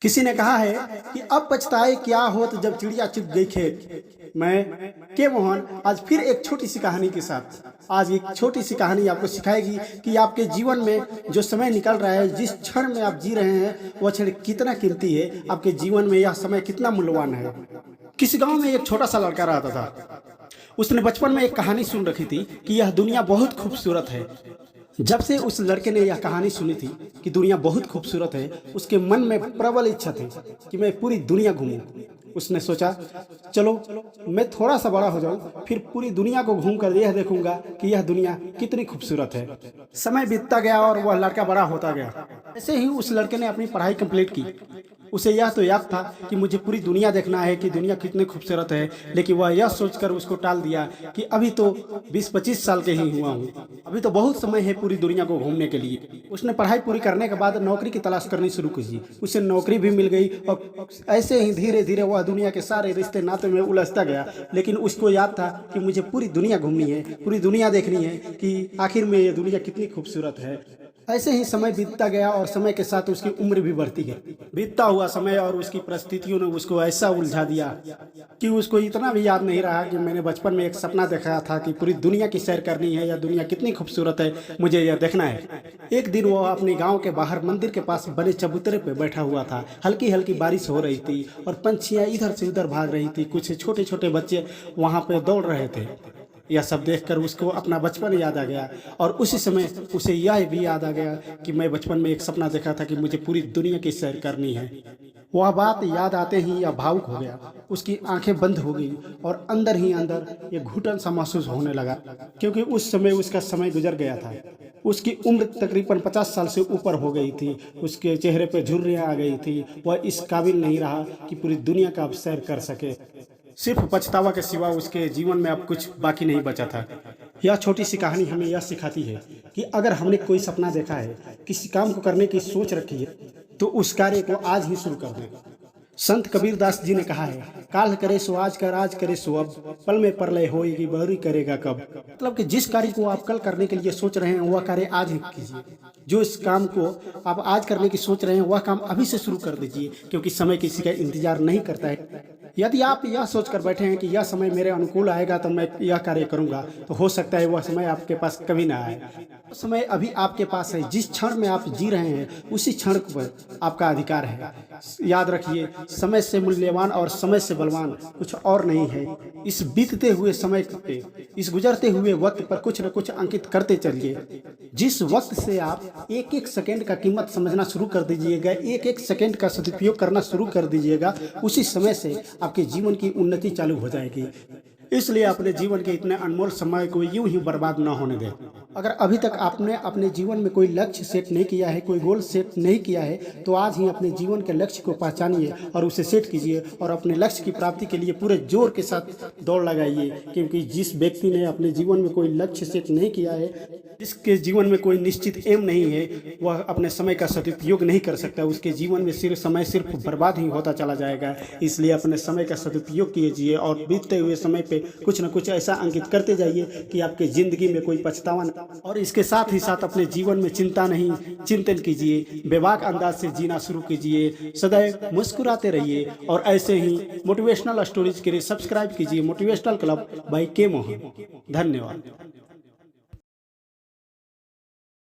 किसी ने कहा है कि अब पछताए क्या होत जब चिड़िया चुग गई खेत। मैं के मोहन आज फिर एक छोटी सी कहानी के साथ। आज एक छोटी सी कहानी आपको सिखाएगी कि आपके जीवन में जो समय निकल रहा है, जिस क्षण में आप जी रहे हैं, वह क्षण कितना कीमती है। आपके जीवन में यह समय कितना मूल्यवान है। किसी गांव में एक छोटा सा लड़का रहता था। उसने बचपन में एक कहानी सुन रखी थी कि यह दुनिया बहुत खूबसूरत है। जब से उस लड़के ने यह कहानी सुनी थी कि दुनिया बहुत खूबसूरत है, उसके मन में प्रबल इच्छा थी कि मैं पूरी दुनिया घूमूं। उसने सोचा, चलो मैं थोड़ा सा बड़ा हो जाऊं, फिर पूरी दुनिया को घूम कर यह देखूंगा कि यह दुनिया कितनी खूबसूरत है। समय बीतता गया और वह लड़का बड़ा होता गया। ऐसे ही उस लड़के ने अपनी पढ़ाई कंप्लीट की। उसे यह तो याद था कि मुझे पूरी दुनिया देखना है कि दुनिया कितनी खूबसूरत है, लेकिन वह यह सोचकर उसको टाल दिया कि अभी तो 20-25 साल के ही हुआ हूँ, अभी तो बहुत समय है पूरी दुनिया को घूमने के लिए। उसने पढ़ाई पूरी करने के बाद नौकरी की तलाश करनी शुरू की। उसे नौकरी भी मिल गई और ऐसे ही धीरे धीरे वह दुनिया के सारे रिश्ते नाते में उलझता गया। लेकिन उसको याद था कि मुझे पूरी दुनिया घूमनी है, पूरी दुनिया देखनी है कि आखिर में ये दुनिया कितनी खूबसूरत है। ऐसे ही समय बीतता गया और समय के साथ उसकी उम्र भी बढ़ती गई। बीतता हुआ समय और उसकी परिस्थितियों ने उसको ऐसा उलझा दिया कि उसको इतना भी याद नहीं रहा कि मैंने बचपन में एक सपना देखा था कि पूरी दुनिया की सैर करनी है, या दुनिया कितनी खूबसूरत है, मुझे यह देखना है। एक दिन वो अपने गांव के बाहर मंदिर के पास बने चबूतरे पे बैठा हुआ था। हल्की हल्की बारिश हो रही थी और पंछियां इधर से उधर भाग रही थी। कुछ छोटे छोटे बच्चे वहां पे दौड़ रहे थे। यह सब देखकर उसको अपना बचपन याद आ गया और उसी समय उसे यह भी याद आ गया कि मैं बचपन में एक सपना देखा था कि मुझे पूरी दुनिया की सैर करनी है। वह बात याद आते ही यह भावुक हो गया। उसकी आंखें बंद हो गई और अंदर ही अंदर ये घुटन सा महसूस होने लगा, क्योंकि उस समय उसका समय गुजर गया था। उसकी उम्र तकरीबन 50 साल से ऊपर हो गई थी। उसके चेहरे पर झुर्रियाँ आ गई थी। वह इस काबिल नहीं रहा कि पूरी दुनिया का अब सैर कर सके। सिर्फ पछतावा के सिवा उसके जीवन में अब कुछ बाकी नहीं बचा था। यह छोटी सी कहानी हमें यह सिखाती है कि अगर हमने कोई सपना देखा है, किसी काम को करने की सोच रखी है, तो उस कार्य को आज ही शुरू कर दें। संत कबीर दास जी ने कहा है, काल करे सो आज कर, आज करे सो अब, पल में परलय होएगी बहुरी करेगा कब। मतलब कि जिस कार्य को आप कल करने के लिए सोच रहे हैं, वह कार्य आज ही कीजिए। जो इस काम को आप आज करने की सोच रहे हैं, वह काम अभी से शुरू कर दीजिए, क्योंकि समय किसी का इंतजार नहीं करता है। यदि आप यह सोचकर बैठे हैं कि यह समय मेरे अनुकूल आएगा तो मैं यह कार्य करूंगा, तो हो सकता है वह समय आपके पास कभी ना आए। समय अभी आपके पास है। जिस क्षण में आप जी रहे हैं, उसी क्षण पर आपका अधिकार है। याद रखिए, समय से मूल्यवान और समय से बलवान कुछ और नहीं है। इस बीतते हुए समय पे, इस गुजरते हुए वक्त पर कुछ न कुछ अंकित करते चलिए। जिस वक्त से आप एक एक सेकंड का कीमत समझना शुरू कर दीजिएगा, एक एक सेकंड का सदुपयोग करना शुरू कर दीजिएगा, उसी समय से आपके जीवन की उन्नति चालू हो जाएगी। इसलिए अपने जीवन के इतने अनमोल समय को यूं ही बर्बाद न होने दें। अगर अभी तक आपने अपने जीवन में कोई लक्ष्य सेट नहीं किया है, कोई गोल सेट नहीं किया है, तो आज ही अपने जीवन के लक्ष्य को पहचानिए और उसे सेट कीजिए और अपने लक्ष्य की प्राप्ति के लिए पूरे जोर के साथ दौड़ लगाइए। क्योंकि जिस व्यक्ति ने अपने जीवन में कोई लक्ष्य सेट नहीं किया है, जिसके जीवन में कोई निश्चित एम नहीं है, वह अपने समय का सदुपयोग नहीं कर सकता। उसके जीवन में समय सिर्फ बर्बाद ही होता चला जाएगा। इसलिए अपने समय का सदुपयोग कीजिए और बीतते हुए समय पे कुछ न कुछ ऐसा अंकित करते जाइए कि आपके जिंदगी में कोई पछतावा न। और इसके साथ ही साथ अपने जीवन में चिंता नहीं, चिंतन कीजिए। बेबाक अंदाज से जीना शुरू कीजिए। सदैव मुस्कुराते रहिए और ऐसे ही मोटिवेशनल स्टोरीज के लिए सब्सक्राइब कीजिए मोटिवेशनल क्लब बाय के मोहन। धन्यवाद।